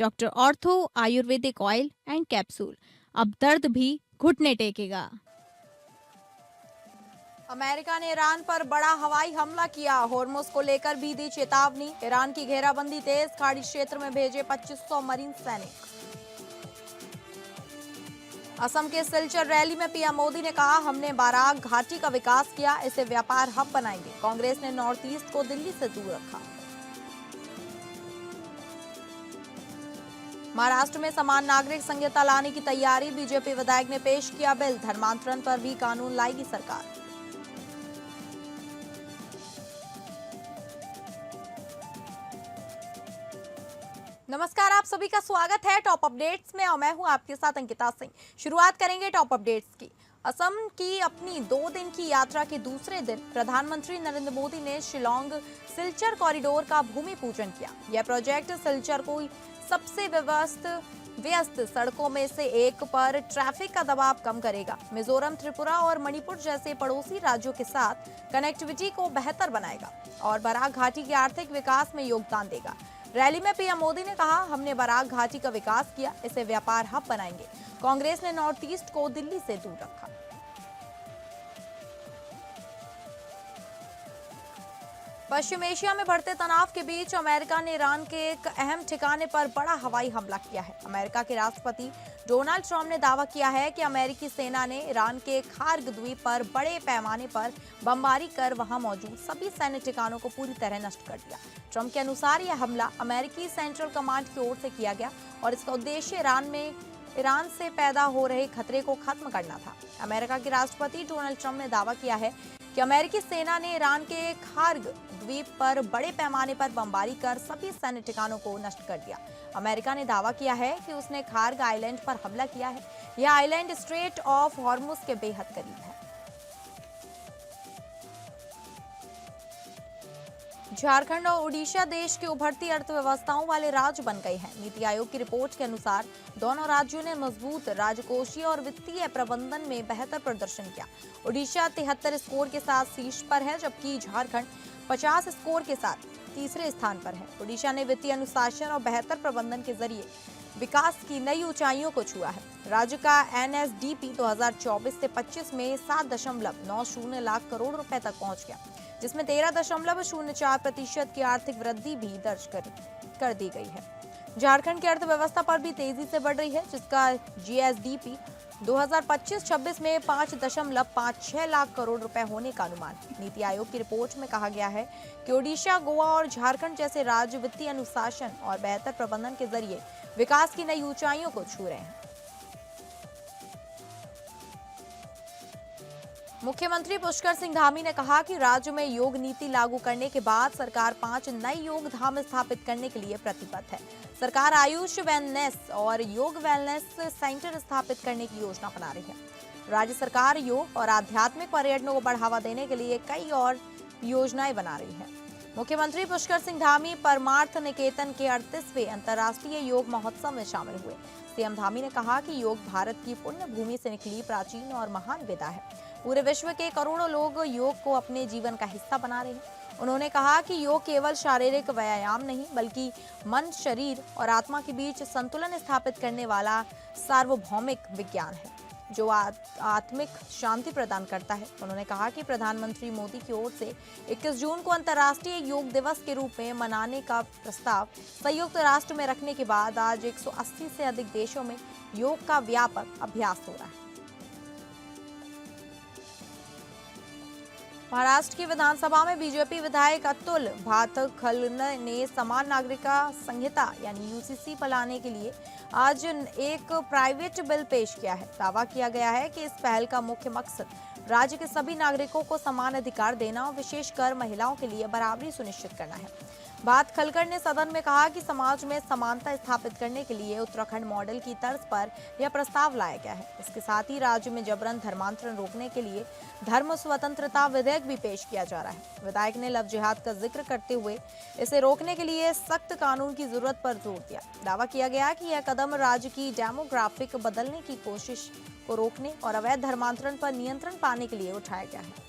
Doctor ortho Ayurvedic oil and capsule. अब दर्द भी घुटने टेकेगा। अमेरिका ने ईरान पर बड़ा हवाई हमला किया। होर्मुज को लेकर भी दी चेतावनी। ईरान की घेराबंदी तेज, खाड़ी क्षेत्र में भेजे 2500 मरीन सैनिक। असम के सिलचर रैली में पीएम मोदी ने कहा, हमने बाराक घाटी का विकास किया, इसे व्यापार हब बनाएंगे। कांग्रेस ने नॉर्थ ईस्ट को दिल्ली से दूर रखा। महाराष्ट्र में समान नागरिक संहिता लाने की तैयारी। बीजेपी विधायक ने पेश किया बिल। धर्मांतरण पर भी कानून लाएगी सरकार। नमस्कार, आप सभी का स्वागत है टॉप अपडेट्स में और मैं हूं आपके साथ अंकिता सिंह। शुरुआत करेंगे टॉप अपडेट्स की। असम की अपनी 2 दिन की यात्रा के दूसरे दिन प्रधानमंत्री नरेंद्र मोदी ने शिलोंग सिलचर कॉरिडोर का भूमि पूजन किया। यह प्रोजेक्ट सिलचर को सबसे व्यस्त सड़कों में से एक पर ट्रैफिक का दबाव कम करेगा। मिजोरम, त्रिपुरा और मणिपुर जैसे पड़ोसी राज्यों के साथ कनेक्टिविटी को बेहतर बनाएगा और बराक घाटी के आर्थिक विकास में योगदान देगा। रैली में पीएम मोदी ने कहा, हमने बराक घाटी का विकास किया, इसे व्यापार हब बनाएंगे। कांग्रेस ने नॉर्थ ईस्ट को दिल्ली से दूर रखा। पश्चिम एशिया में बढ़ते तनाव के बीच अमेरिका ने ईरान के एक अहम ठिकाने पर बड़ा हवाई हमला किया है। अमेरिका के राष्ट्रपति डोनाल्ड ट्रंप ने दावा किया है कि अमेरिकी सेना ने ईरान के खार्ग द्वीप पर बड़े पैमाने पर बमबारी कर वहां मौजूद सभी सैन्य ठिकानों को पूरी तरह नष्ट कर दिया। ट्रंप के अनुसार यह हमला अमेरिकी सेंट्रल कमांड की ओर से किया गया और इसका उद्देश्य ईरान से पैदा हो रहे खतरे को खत्म करना था। अमेरिका के राष्ट्रपति डोनाल्ड ट्रंप ने दावा किया है कि अमेरिकी सेना ने ईरान के खार्ग द्वीप पर बड़े पैमाने पर बमबारी कर सभी सैन्य ठिकानों को नष्ट कर दिया। अमेरिका ने दावा किया है कि उसने खार्ग आइलैंड पर हमला किया है। यह आइलैंड स्ट्रेट ऑफ हॉर्मुज के बेहद करीब है। झारखंड और उड़ीसा देश की उभरती अर्थव्यवस्थाओं वाले राज्य बन गए हैं। नीति आयोग की रिपोर्ट के अनुसार दोनों राज्यों ने मजबूत राजकोषीय और वित्तीय प्रबंधन में बेहतर प्रदर्शन किया। उड़ीसा 73 स्कोर के साथ शीर्ष पर है, जबकि झारखंड 50 स्कोर के साथ तीसरे स्थान पर है। उड़ीसा ने वित्तीय अनुशासन और बेहतर प्रबंधन के जरिए विकास की नई ऊंचाइयों को छुआ है। राज्य का एनएसडीपी 2024 से 25 में 7.90 लाख करोड़ रुपए तक पहुंच गया, जिसमें 13.04% की आर्थिक वृद्धि भी दर्ज कर दी गई है। झारखंड की अर्थव्यवस्था पर भी तेजी से बढ़ रही है, जिसका जीएसडीपी 2025-26 में 5.56 लाख करोड़ रुपए होने का अनुमान है। नीति आयोग की रिपोर्ट में कहा गया है कि ओडिशा, गोवा और झारखंड जैसे राज्य वित्तीय अनुशासन और बेहतर प्रबंधन के जरिए विकास की नई ऊंचाइयों को छू रहे हैं। मुख्यमंत्री पुष्कर सिंह धामी ने कहा कि राज्य में योग नीति लागू करने के बाद सरकार 5 नए योग धाम स्थापित करने के लिए प्रतिबद्ध है। सरकार आयुष वेलनेस और योग वेलनेस सेंटर स्थापित करने की योजना बना रही है। राज्य सरकार योग और आध्यात्मिक पर्यटन को बढ़ावा देने के लिए कई और योजनाएं बना रही है। मुख्यमंत्री पुष्कर सिंह धामी परमार्थ निकेतन के 38वें अंतर्राष्ट्रीय योग महोत्सव में शामिल हुए। सीएम धामी ने कहा कि योग भारत की पुण्य भूमि से निकली प्राचीन और महान विधा है। पूरे विश्व के करोड़ों लोग योग को अपने जीवन का हिस्सा बना रहे हैं। उन्होंने कहा कि योग केवल शारीरिक व्यायाम नहीं, बल्कि मन, शरीर और आत्मा के बीच संतुलन स्थापित करने वाला सार्वभौमिक विज्ञान है, जो आत्मिक शांति प्रदान करता है। उन्होंने कहा कि प्रधानमंत्री मोदी की ओर से 21 जून को अंतर्राष्ट्रीय योग दिवस के रूप में मनाने का प्रस्ताव संयुक्त राष्ट्र में रखने के बाद आज 180 से अधिक देशों में योग का व्यापक अभ्यास हो रहा है। महाराष्ट्र की विधानसभा में बीजेपी विधायक अतुल भातखल ने समान नागरिकता संहिता यानी यूसीसी पर लाने के लिए आज एक प्राइवेट बिल पेश किया है। दावा किया गया है कि इस पहल का मुख्य मकसद राज्य के सभी नागरिकों को समान अधिकार देना और विशेषकर महिलाओं के लिए बराबरी सुनिश्चित करना है। भातखलकर ने सदन में कहा कि समाज में समानता स्थापित करने के लिए उत्तराखंड मॉडल की तर्ज पर यह प्रस्ताव लाया गया है। इसके साथ ही राज्य में जबरन धर्मांतरण रोकने के लिए धर्म स्वतंत्रता विधेयक भी पेश किया जा रहा है। विधायक ने लव जिहाद का जिक्र करते हुए इसे रोकने के लिए सख्त कानून की जरूरत पर जोर दिया। दावा किया गया कि यह कदम राज्य की डेमोग्राफिक बदलने की कोशिश को रोकने और अवैध धर्मांतरण पर नियंत्रण पाने के लिए उठाया गया है।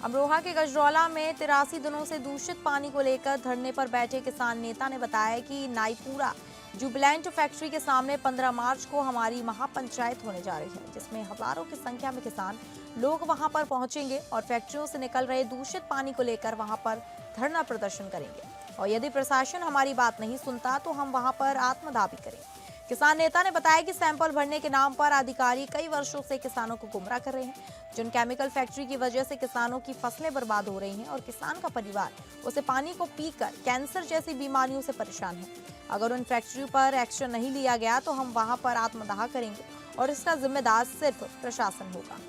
अमरोहा के गजरौला में 83 दिनों से दूषित पानी को लेकर धरने पर बैठे किसान नेता ने बताया कि नाईपुरा जुबिलेंट फैक्ट्री के सामने 15 मार्च को हमारी महापंचायत होने जा रही है, जिसमें हजारों की संख्या में किसान लोग वहां पर पहुंचेंगे और फैक्ट्रियों से निकल रहे दूषित पानी को लेकर वहां पर धरना प्रदर्शन करेंगे और यदि प्रशासन हमारी बात नहीं सुनता तो हम वहां पर आत्मदाह भी करेंगे। किसान नेता ने बताया कि सैंपल भरने के नाम पर अधिकारी कई वर्षों से किसानों को गुमराह कर रहे हैं, जिन केमिकल फैक्ट्री की वजह से किसानों की फसलें बर्बाद हो रही हैं और किसान का परिवार उसे पानी को पीकर कैंसर जैसी बीमारियों से परेशान है। अगर उन फैक्ट्रियों पर एक्शन नहीं लिया गया तो हम वहां पर आत्मदाह करेंगे और इसका जिम्मेदार सिर्फ प्रशासन होगा।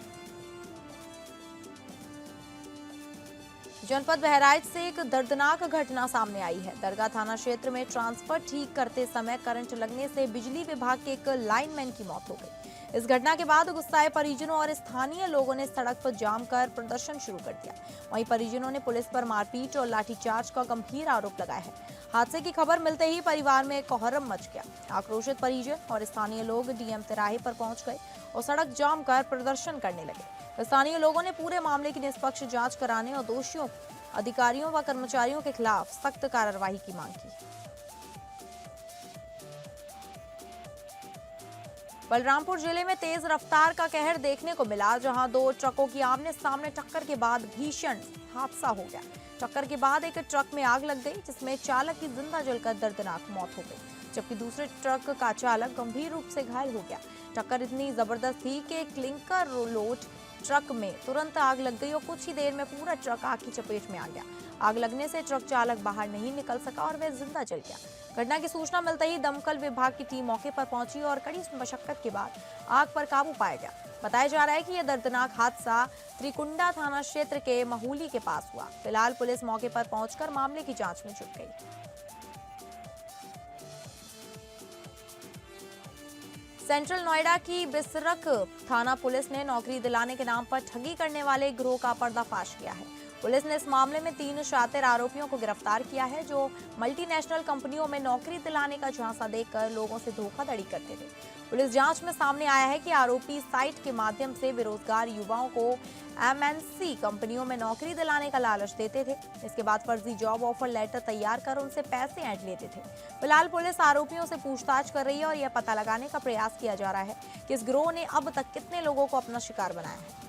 जनपद बहराइच से एक दर्दनाक घटना सामने आई है। दरगाह थाना क्षेत्र में ट्रांसफर ठीक करते समय करंट लगने से बिजली विभाग के एक लाइनमैन की मौत हो गई। इस घटना के बाद गुस्साए परिजनों और स्थानीय लोगों ने सड़क पर जाम कर प्रदर्शन शुरू कर दिया। वहीं परिजनों ने पुलिस पर मारपीट और लाठीचार्ज का गंभीर आरोप लगाया है। हादसे की खबर मिलते ही परिवार में कोहराम मच गया। आक्रोशित परिजन और स्थानीय लोग डीएम तिराहे पर पहुंच गए और सड़क जाम कर प्रदर्शन करने लगे। स्थानीय लोगों ने पूरे मामले की निष्पक्ष जांच कराने और दोषियों अधिकारियों व कर्मचारियों के खिलाफ सख्त कार्रवाई की मांग की। बलरामपुर जिले में तेज रफ्तार का कहर देखने को मिला, जहां दो ट्रकों की आमने सामने टक्कर के बाद भीषण हादसा हो गया। टक्कर के बाद एक ट्रक में आग लग गई, जिसमें चालक की जिंदा जलकर दर्दनाक मौत हो गई, जबकि दूसरे ट्रक का चालक गंभीर रूप से घायल हो गया। टक्कर इतनी जबरदस्त थी कि क्लिंकर लोड ट्रक में तुरंत आग लग गई और कुछ ही देर में पूरा ट्रक आग की चपेट में आ गया। आग लगने से ट्रक चालक बाहर नहीं निकल सका और वह जिंदा जल गया। घटना की सूचना मिलते ही दमकल विभाग की टीम मौके पर पहुंची और कड़ी मशक्कत के बाद आग पर काबू पाया गया। बताया जा रहा है कि यह दर्दनाक हादसा त्रिकुंडा थाना क्षेत्र के महूली के पास हुआ। फिलहाल पुलिस मौके पर पहुंचकर मामले की जांच में जुट गई। सेंट्रल नोएडा की बिसरख थाना पुलिस ने नौकरी दिलाने के नाम पर ठगी करने वाले गिरोह का पर्दाफाश किया है। पुलिस ने इस मामले में 3 शातिर आरोपियों को गिरफ्तार किया है, जो मल्टीनेशनल कंपनियों में नौकरी दिलाने का झांसा देकर लोगों से धोखाधड़ी करते थे। पुलिस जांच में सामने आया है कि आरोपी साइट के माध्यम से बेरोजगार युवाओं को एमएनसी कंपनियों में नौकरी दिलाने का लालच देते थे। इसके बाद फर्जी जॉब ऑफर लेटर तैयार कर उनसे पैसे ऐंठ लेते थे। फिलहाल पुलिस आरोपियों से पूछताछ कर रही है और यह पता लगाने का प्रयास किया जा रहा है कि इस गिरोह ने अब तक कितने लोगों को अपना शिकार बनाया है।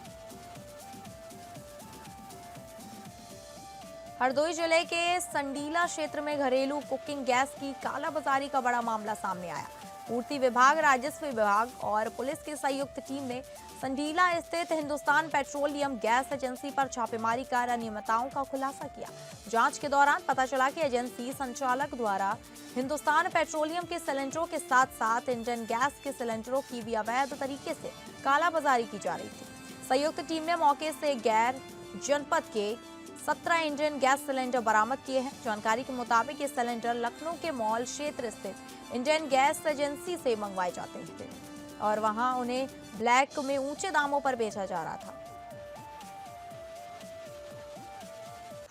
हरदोई जिले के संडीला क्षेत्र में घरेलू कुकिंग गैस की कालाबाजारी का बड़ा मामला सामने आया। पूर्ति विभाग, राजस्व विभाग और पुलिस की संयुक्त टीम ने संडीला स्थित हिंदुस्तान पेट्रोलियम गैस एजेंसी पर छापेमारी कर अनियमितताओं का खुलासा किया। जांच के दौरान पता चला कि एजेंसी संचालक द्वारा हिंदुस्तान पेट्रोलियम के सिलेंडरों के साथ साथ इंडियन गैस के सिलेंडरों की भी अवैध तरीके से कालाबाजारी की जा रही थी। संयुक्त टीम ने मौके से गैर जनपद के 17 इंडियन गैस सिलेंडर बरामद किए हैं। जानकारी के मुताबिक ये सिलेंडर लखनऊ के मॉल क्षेत्र स्थित इंडियन गैस एजेंसी से मंगवाए जाते थे और वहां उन्हें ब्लैक में ऊंचे दामों पर बेचा जा रहा था।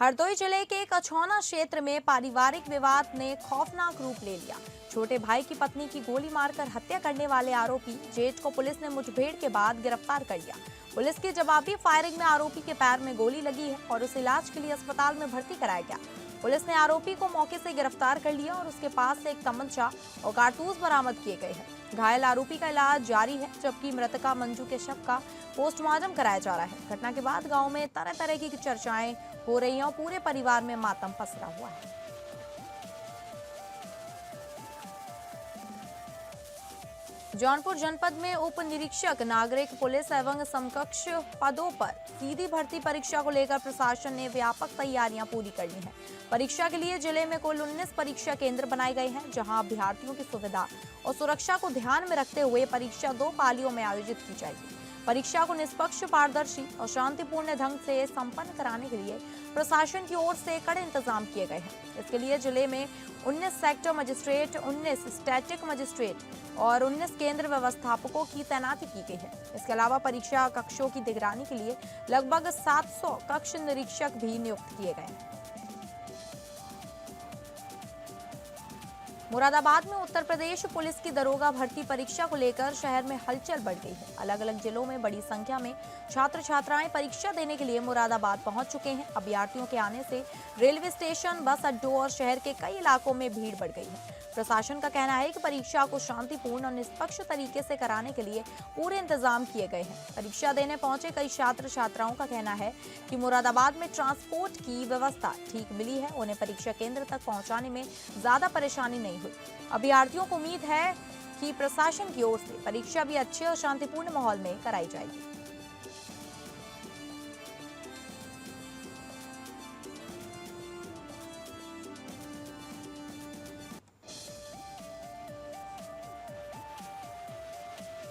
हरदोई जिले के कछौना क्षेत्र में पारिवारिक विवाद ने खौफनाक रूप ले लिया। छोटे भाई की पत्नी की गोली मारकर हत्या करने वाले आरोपी जेठ को पुलिस ने मुठभेड़ के बाद गिरफ्तार कर लिया। पुलिस की जवाबी फायरिंग में आरोपी के पैर में गोली लगी है और उसे इलाज के लिए अस्पताल में भर्ती कराया गया। पुलिस ने आरोपी को मौके से गिरफ्तार कर लिया और उसके पास से एक तमंचा और कारतूस बरामद किए गए हैं। घायल आरोपी का इलाज जारी है, जबकि मृतका मंजू के शव का पोस्टमार्टम कराया जा रहा है। घटना के बाद गांव में तरह तरह की चर्चाएं हो रही हैं और पूरे परिवार में मातम पसरा हुआ है। जौनपुर जनपद में उप निरीक्षक नागरिक पुलिस एवं समकक्ष पदों पर सीधी भर्ती परीक्षा को लेकर प्रशासन ने व्यापक तैयारियां पूरी कर ली हैं। परीक्षा के लिए जिले में कुल 19 परीक्षा केंद्र बनाए गए हैं, जहां अभ्यर्थियों की सुविधा और सुरक्षा को ध्यान में रखते हुए परीक्षा 2 पालियों में आयोजित की जाएगी। परीक्षा को निष्पक्ष, पारदर्शी और शांतिपूर्ण ढंग से संपन्न कराने के लिए प्रशासन की ओर से कड़े इंतजाम किए गए हैं। इसके लिए जिले में 19 सेक्टर मजिस्ट्रेट, 19 स्टैटिक मजिस्ट्रेट और 19 केंद्र व्यवस्थापकों की तैनाती की गई है। इसके अलावा परीक्षा कक्षों की निगरानी के लिए लगभग 700 कक्ष निरीक्षक भी नियुक्त किए गए हैं। मुरादाबाद में उत्तर प्रदेश पुलिस की दरोगा भर्ती परीक्षा को लेकर शहर में हलचल बढ़ गई है। अलग अलग जिलों में बड़ी संख्या में छात्र छात्राएं परीक्षा देने के लिए मुरादाबाद पहुंच चुके हैं। अभ्यर्थियों के आने से रेलवे स्टेशन, बस अड्डों और शहर के कई इलाकों में भीड़ बढ़ गई है। प्रशासन का कहना है कि परीक्षा को शांतिपूर्ण और निष्पक्ष तरीके से कराने के लिए पूरे इंतजाम किए गए हैं। परीक्षा देने पहुंचे कई छात्र छात्राओं का कहना है कि मुरादाबाद में ट्रांसपोर्ट की व्यवस्था ठीक मिली है। उन्हें परीक्षा केंद्र तक पहुंचाने में ज्यादा परेशानी नहीं हुई। अभ्यर्थियों को उम्मीद है कि प्रशासन की ओर से परीक्षा भी अच्छे और शांतिपूर्ण माहौल में कराई जाएगी।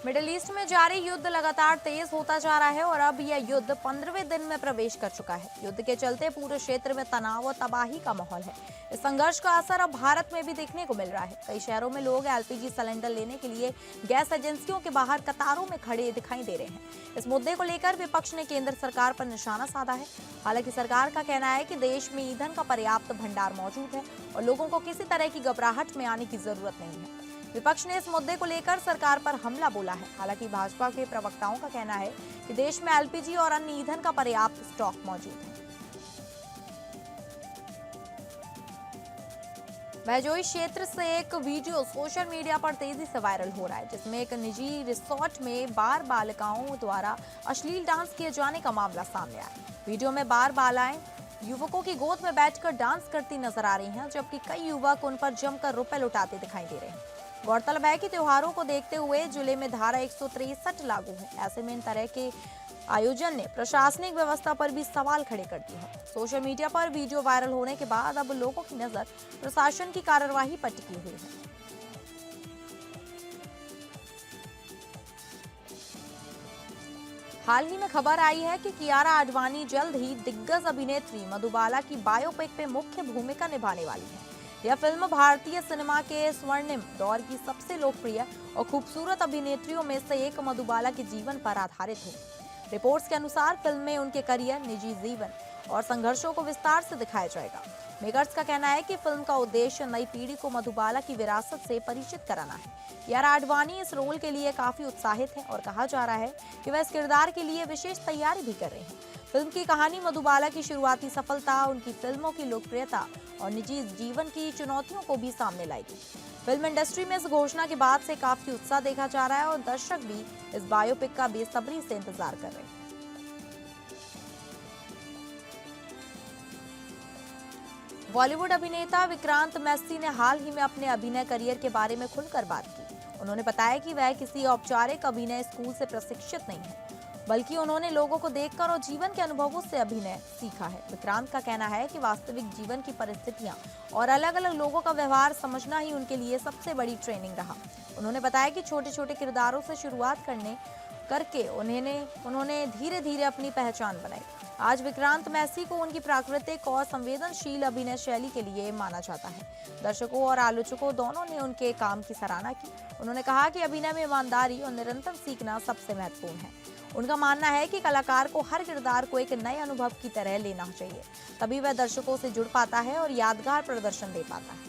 मिडिल ईस्ट में जारी युद्ध लगातार तेज होता जा रहा है और अब यह युद्ध 15वें दिन में प्रवेश कर चुका है। युद्ध के चलते पूरे क्षेत्र में तनाव और तबाही का माहौल है। इस संघर्ष का असर अब भारत में भी देखने को मिल रहा है। कई शहरों में लोग एलपीजी सिलेंडर लेने के लिए गैस एजेंसियों के बाहर कतारों में खड़े दिखाई दे रहे हैं। इस मुद्दे को लेकर विपक्ष ने केंद्र सरकार पर निशाना साधा है। हालांकि सरकार का कहना है कि देश में ईंधन का पर्याप्त भंडार मौजूद है और लोगों को किसी तरह की घबराहट में आने की जरूरत नहीं है। विपक्ष ने इस मुद्दे को लेकर सरकार पर हमला बोला है। हालांकि भाजपा के प्रवक्ताओं का कहना है कि देश में एलपीजी और अन्य ईंधन का पर्याप्त स्टॉक मौजूद है। बहजोई क्षेत्र से एक वीडियो सोशल मीडिया पर तेजी से वायरल हो रहा है, जिसमें एक निजी रिसोर्ट में बार बालिकाओं द्वारा अश्लील डांस किए जाने का मामला सामने आया। वीडियो में बार बालाएं युवकों की गोद में बैठकर डांस करती नजर आ रही हैं, जबकि कई युवक उन पर जमकर रुपए लुटाते दिखाई दे रहे हैं। गौरतलब है कि त्योहारों को देखते हुए जिले में धारा 163 लागू है। ऐसे में इन तरह के आयोजन ने प्रशासनिक व्यवस्था पर भी सवाल खड़े कर दिए हैं। सोशल मीडिया पर वीडियो वायरल होने के बाद अब लोगों की नजर प्रशासन की कार्रवाई पर टिकी हुई है। हाल ही में खबर आई है कि कियारा आडवाणी जल्द ही दिग्गज अभिनेत्री मधुबाला की बायोपिक में मुख्य भूमिका निभाने वाली है। यह फिल्म भारतीय सिनेमा के स्वर्णिम दौर की सबसे लोकप्रिय और खूबसूरत अभिनेत्रियों में से एक मधुबाला के जीवन पर आधारित है। रिपोर्ट्स के अनुसार फिल्म में उनके करियर, निजी जीवन और संघर्षों को विस्तार से दिखाया जाएगा। मेकर्स का कहना है कि फिल्म का उद्देश्य नई पीढ़ी को मधुबाला की विरासत से परिचित कराना है। कियारा आडवाणी इस रोल के लिए काफी उत्साहित है और कहा जा रहा है कि वह इस किरदार के लिए विशेष तैयारी भी कर रहे हैं। फिल्म की कहानी मधुबाला की शुरुआती सफलता, उनकी फिल्मों की लोकप्रियता और निजी जीवन की चुनौतियों को भी सामने लाएगी। फिल्म इंडस्ट्री में इस घोषणा के बाद से काफी उत्साह देखा जा रहा है और दर्शक भी इस बायोपिक का बेसब्री से इंतजार कर रहे हैं। बॉलीवुड अभिनेता विक्रांत मैसी ने हाल ही में अपने अभिनय करियर के बारे में खुलकर बात की। उन्होंने बताया कि वह किसी औपचारिक अभिनय स्कूल से प्रशिक्षित नहीं है, बल्कि उन्होंने लोगों को देखकर और जीवन के अनुभवों से अभिनय सीखा है। विक्रांत का कहना है कि वास्तविक जीवन की परिस्थितियां और अलग अलग लोगों का व्यवहार समझना ही उनके लिए सबसे बड़ी ट्रेनिंग रहा। उन्होंने बताया कि छोटे छोटे किरदारों से शुरुआत करके उन्होंने धीरे धीरे अपनी पहचान बनाई। आज विक्रांत मैसी को उनकी प्राकृतिक और संवेदनशील अभिनय शैली के लिए माना जाता है। दर्शकों और आलोचकों दोनों ने उनके काम की सराहना की। उन्होंने कहा कि अभिनय में ईमानदारी और निरंतर सीखना सबसे महत्वपूर्ण है। उनका मानना है कि कलाकार को हर किरदार को एक नए अनुभव की तरह लेना चाहिए, तभी वह दर्शकों से जुड़ पाता है और यादगार प्रदर्शन दे पाता है।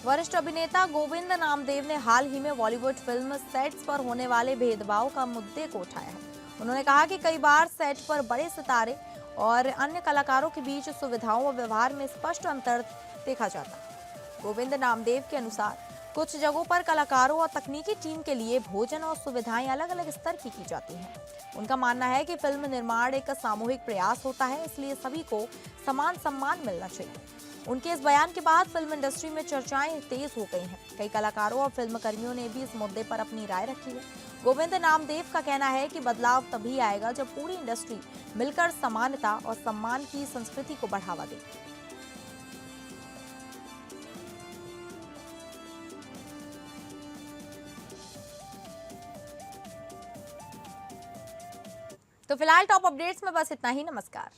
वरिष्ठ अभिनेता गोविंद नामदेव ने हाल ही में बॉलीवुड फिल्म सेट्स पर होने वाले भेदभाव का मुद्दे को उठाया है। उन्होंने कहा कि कई बार सेट पर बड़े सितारे और अन्य कलाकारों के बीच सुविधाओं और व्यवहार में स्पष्ट अंतर देखा जाता है। गोविंद नामदेव के अनुसार कुछ जगहों पर कलाकारों और तकनीकी टीम के लिए भोजन और सुविधाएं अलग अलग स्तर की जाती हैं। उनका मानना है कि फिल्म निर्माण एक सामूहिक प्रयास होता है, इसलिए सभी को समान सम्मान मिलना चाहिए। उनके इस बयान के बाद फिल्म इंडस्ट्री में चर्चाएं तेज हो गई हैं। कई कलाकारों और फिल्म कर्मियों ने भी इस मुद्दे पर अपनी राय रखी है। गोविंद नामदेव का कहना है कि बदलाव तभी आएगा जब पूरी इंडस्ट्री मिलकर समानता और सम्मान की संस्कृति को बढ़ावा दे। तो फिलहाल टॉप अपडेट्स में बस इतना ही। नमस्कार।